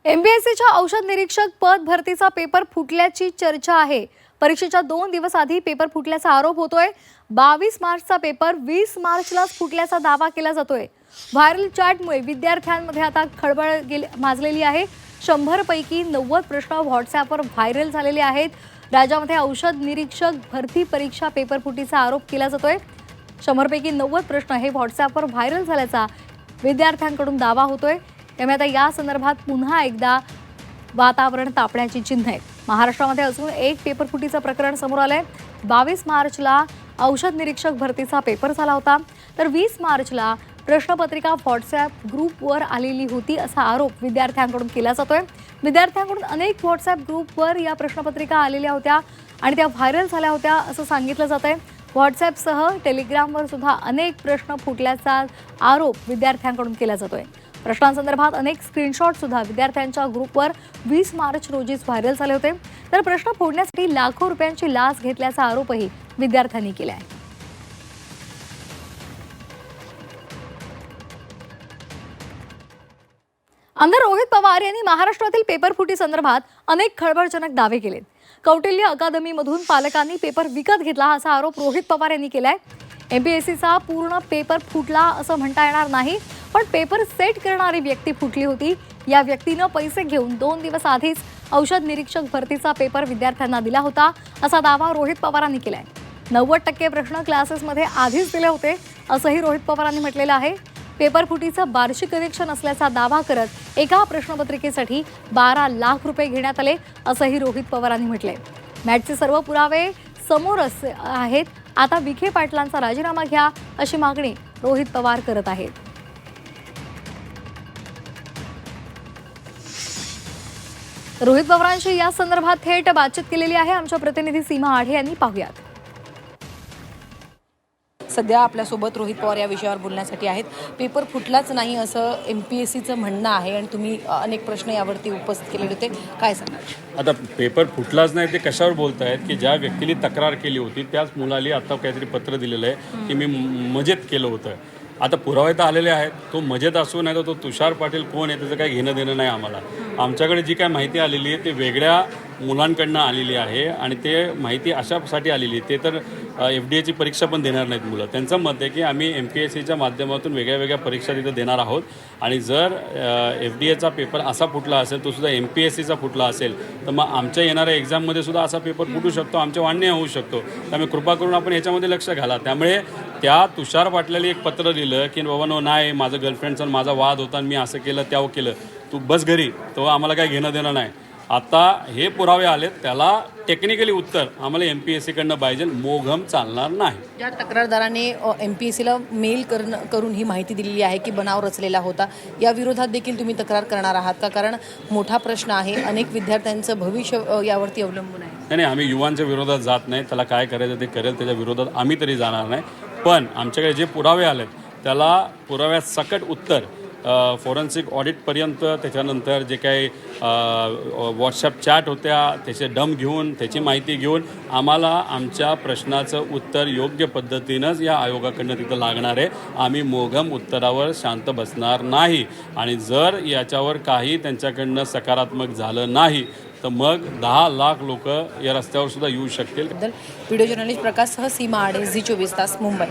एमपीएससीच्या औषध निरीक्षक पद भरतीचा पेपर फुटल्याची चर्चा आहे। परीक्षेच्या 2 दिवस आधी पेपर फुटल्याचा आरोप होतोय। 22 मार्चचा पेपर 20 मार्चला फुटल्याचा दावा केला जातोय। व्हायरल चॅटमुळे विद्यार्थ्यांमध्ये आता खळबळ माजलेली आहे। 100 पैकी 90 प्रश्न व्हॉट्सॲपवर व्हायरल झालेले आहेत। राज्यामध्ये औषध निरीक्षक भरती परीक्षा पेपर फुटीचा आरोप केला जातोय। 100 पैकी 90 प्रश्न हे व्हॉट्सॲपवर व्हायरल झाल्याचा विद्यार्थ्यांकडून दावा होतोय। त्यामुळे आता या संदर्भात पुन्हा एकदा वातावरण तापण्याची चिन्ह आहेत। महाराष्ट्रामध्ये अजून एक पेपर फुटीचं प्रकरण समोर आलंय। 22 मार्चला औषध निरीक्षक भरतीचा पेपर झाला होता, तर 20 मार्चला प्रश्नपत्रिका व्हॉट्सॲप ग्रुपवर आलेली होती असा आरोप विद्यार्थ्यांकडून केला जातोय। विद्यार्थ्यांकडून अनेक व्हॉट्सॲप ग्रुपवर या प्रश्नपत्रिका आलेल्या होत्या आणि त्या व्हायरल झाल्या होत्या असं सांगितलं जातंय। व्हॉट्सॲपसह टेलिग्रामवर सुद्धा अनेक प्रश्न फुटल्याचा आरोप विद्यार्थ्यांकडून केला जातोय। प्रश्नांसंदर्भात अनेक स्क्रीनशॉट सुद्धा विद्यार्थ्यांच्या ग्रुपवर 20 मार्च रोजीच व्हायरल झाले होते। तर प्रश्न फोडण्यासाठी लाखो रुपयांची लाच घेतल्याचा आरोपही विद्यार्थ्यांनी केला आहे। आमदार रोहित पवार यांनी महाराष्ट्रातील पेपर फुटी संदर्भात अनेक खळबळजनक दावे केलेत। कौटिल्य अकादमीमधून पालकांनी पेपर विकत घेतला असा आरोप रोहित पवार यांनी केलाय। एमपीएससीचा पूर्ण पेपर फुटला असं म्हणता येणार नाही, पण पेपर सेट करणारी व्यक्ती फुटली होती। या व्यक्तीनं पैसे घेऊन 2 दिवस आधीच औषध निरीक्षक भरतीचा पेपर विद्यार्थ्यांना दिला होता असा दावा रोहित पवारांनी केलाय। 90% प्रश्न क्लासेसमध्ये आधीच दिले होते असंही रोहित पवारांनी म्हटलेलं आहे। पेपर फुटीचं वार्षिक कनेक्शन असल्याचा दावा करत एका प्रश्नपत्रिकेसाठी 12 लाख रुपये घेण्यात आले असंही रोहित पवारांनी म्हटलंय। मॅटचे सर्व पुरावे समोर आहेत। आता विखे पाटलांचा राजीनामा घ्या अशी मागणी रोहित पवार करत आहेत। रोहित पवारांशी या संदर्भात थेट बातचीत केलेली आहे आमच्या प्रतिनिधी सीमा आढे यांनी। पाहूयात। सध्या आपल्यासोबत रोहित पवार या विषयावर बोलण्यासाठी आहेत। पेपर फुटलाच नाही असं एमपीएससीचं म्हणणं आहे आणि तुम्ही अनेक प्रश्न यावरती उपस्थित केले होते, काय सांगाल? आता पेपर फुटलाच नाही ते कशावर बोलतायत की ज्या व्यक्तीने तक्रार केली होती त्याच मुलाली आता काहीतरी पत्र दिलेलं आहे की मी मजेत केलं होतं। आता पुरावे तर आलेले आहेत, तो मजेत असू नाही तर तो तुषार पाटील कोण आहे त्याचं काही घेणं देणं नाही आम्हाला। आमच्याकडे जी काय माहिती आलेली आहे ते वेगळ्या मुलांकडनं आलेली आहे आणि ते माहिती अशासाठी आलेली आहे, ते तर FDA ची परीक्षा पण देणार नाहीत मुलं। त्यांचं मत आहे की आम्ही MPSCच्या माध्यमातून वेगळ्या वेगळ्या परीक्षा तिथं देणार आहोत आणि जर FDA चा पेपर असा फुटला असेल तो सुद्धा MPSCचा फुटला असेल तर मग आमच्या येणाऱ्या एक्झाममध्ये सुद्धा असा पेपर फुटू शकतो, आमच्या वाढणे होऊ शकतो। त्यामुळे कृपा करून आपण याच्यामध्ये लक्ष घाला। त्यामुळे त्या तुषार पाटलाला एक पत्र दिलं की बाबा नो नाही, माझं गर्लफ्रेंडचा माझा वाद होता आणि मी असं केलं त्याव केलं, तू बस घरी, तो आम्हाला काही घेणं देणं नाही। आता हे पुरावे आलेत, त्याला टेक्निकली उत्तर आम्हाला MPSCकडनं पाहिजे, मोघम चालणार नाही। ज्या तक्रारदाराने MPSCला मेल करून ही माहिती दिलेली आहे की बनाव रचलेला होता, या विरोधात देखील तुम्ही तक्रार करणार आहात का? कारण मोठा प्रश्न आहे, अनेक विद्यार्थ्यांचं भविष्य यावरती अवलंबून आहे। नाही, आम्ही युवांच्या विरोधात जात नाही, त्याला काय करायचं ते करेल, त्याच्या विरोधात आम्ही तरी जाणार नाही। पण आमच्याकडे जे पुरावे आलेत त्याला पुराव्यात सकट उत्तर फॉरेन्सिक ऑडिटपर्यंत, त्याच्यानंतर जे काही व्हॉट्सॲप चॅट होत्या त्याचे डम घेऊन त्याची माहिती घेऊन आम्हाला आमच्या प्रश्नाचं उत्तर योग्य पद्धतीनंच या आयोगाकडनं तिथं लागणार आहे। आम्ही मोघम उत्तरावर शांत बसणार नाही आणि जर याच्यावर काही त्यांच्याकडनं सकारात्मक झालं नाही तर मग 10 लाख लोक या रस्त्यावर सुद्धा येऊ शकतील। व्हिडिओ जर्नलिस्ट प्रकाश सह सीमा आढे, झी 24 तास, मुंबई।